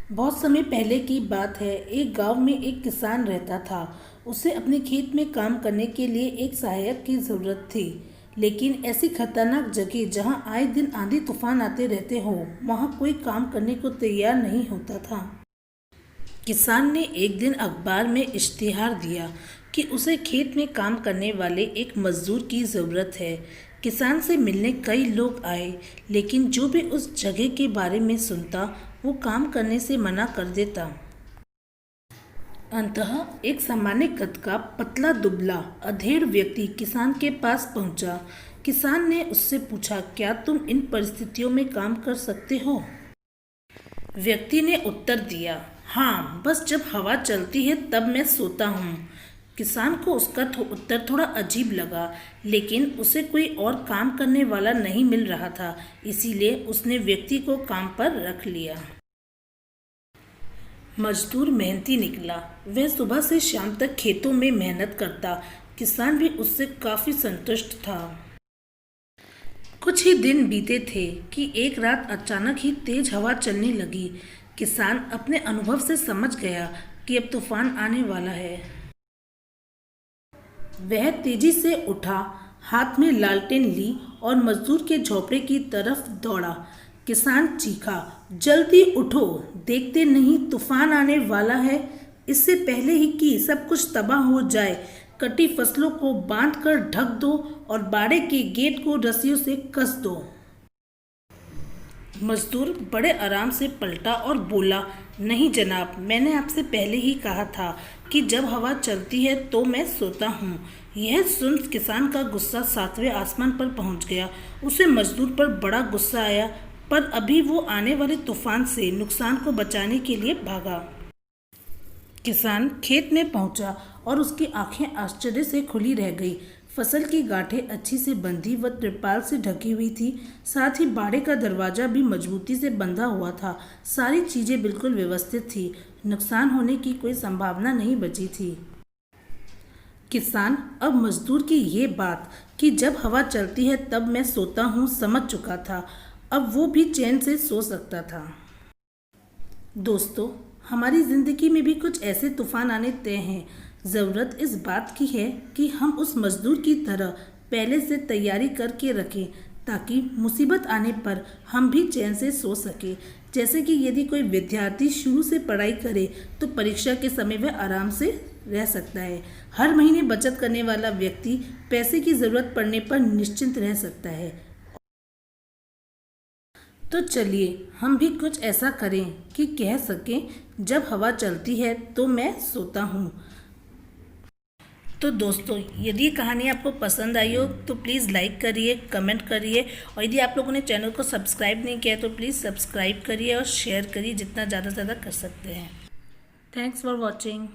बहुत समय पहले की बात है। एक गांव में एक किसान रहता था। उसे अपने खेत में काम करने के लिए एक सहायक की जरूरत थी। लेकिन ऐसी खतरनाक जगह जहां आए दिन आंधी तूफान आते रहते हो, वहां कोई काम करने को तैयार नहीं होता था। किसान ने एक दिन अखबार में इश्तिहार दिया कि उसे खेत में काम करने वाले एक मजदूर की ज़रूरत है। किसान से मिलने कई लोग आए, लेकिन जो भी उस जगह के बारे में सुनता वो काम करने से मना कर देता। अंततः एक सामान्य कद का पतला दुबला अधेड़ व्यक्ति किसान के पास पहुंचा। किसान ने उससे पूछा, क्या तुम इन परिस्थितियों में काम कर सकते हो? व्यक्ति ने उत्तर दिया, हाँ, बस जब हवा चलती है तब मैं सोता हूँ। किसान को उसका उत्तर थोड़ा अजीब लगा, लेकिन उसे कोई और काम करने वाला नहीं मिल रहा था, इसीलिए उसने व्यक्ति को काम पर रख लिया। मजदूर मेहनती निकला। वह सुबह से शाम तक खेतों में मेहनत करता। किसान भी उससे काफी संतुष्ट था। कुछ ही दिन बीते थे कि एक रात अचानक ही तेज हवा चलने लगी। किसान अपने अनुभव से समझ गया कि अब तूफान आने वाला है। वह तेजी से उठा, हाथ में लालटेन ली और मजदूर के झोपड़े की तरफ दौड़ा। किसान चीखा, जल्दी उठो, देखते नहीं तूफान आने वाला है। इससे पहले ही कि सब कुछ तबाह हो जाए, कटी फसलों को बांध कर ढक दो और बाड़े के गेट को रस्सियों से कस दो। मजदूर बड़े आराम से पलटा और बोला, नहीं जनाब, मैंने आपसे पहले ही कहा था कि जब हवा चलती है तो मैं सोता हूँ। यह सुन किसान का गुस्सा सातवें आसमान पर पहुँच गया। उसे मजदूर पर बड़ा गुस्सा आया, पर अभी वो आने वाले तूफान से नुकसान को बचाने के लिए भागा। किसान खेत में पहुंचा और उसकी आंखें आश्चर्य से खुली रह गई। फसल की गांठें अच्छी से बंधी व तिरपाल से ढकी हुई थी। साथ ही बाड़े का दरवाजा भी मजबूती से बंधा हुआ था। सारी चीजें बिल्कुल व्यवस्थित थी। नुकसान होने की कोई संभावना नहीं बची थी। किसान अब मजदूर की ये बात कि जब हवा चलती है तब मैं सोता हूँ समझ चुका था। अब वो भी चैन से सो सकता था। दोस्तों, हमारी ज़िंदगी में भी कुछ ऐसे तूफान आने तय हैं। ज़रूरत इस बात की है कि हम उस मजदूर की तरह पहले से तैयारी करके रखें, ताकि मुसीबत आने पर हम भी चैन से सो सकें। जैसे कि यदि कोई विद्यार्थी शुरू से पढ़ाई करे तो परीक्षा के समय वह आराम से रह सकता है। हर महीने बचत करने वाला व्यक्ति पैसे की ज़रूरत पड़ने पर निश्चिंत रह सकता है। तो चलिए हम भी कुछ ऐसा करें कि कह सकें, जब हवा चलती है तो मैं सोता हूँ। तो दोस्तों, यदि ये कहानी आपको पसंद आई हो तो प्लीज़ लाइक करिए, कमेंट करिए, और यदि आप लोगों ने चैनल को सब्सक्राइब नहीं किया है तो प्लीज़ सब्सक्राइब करिए और शेयर करिए जितना ज़्यादा से ज़्यादा कर सकते हैं। Thanks for watching.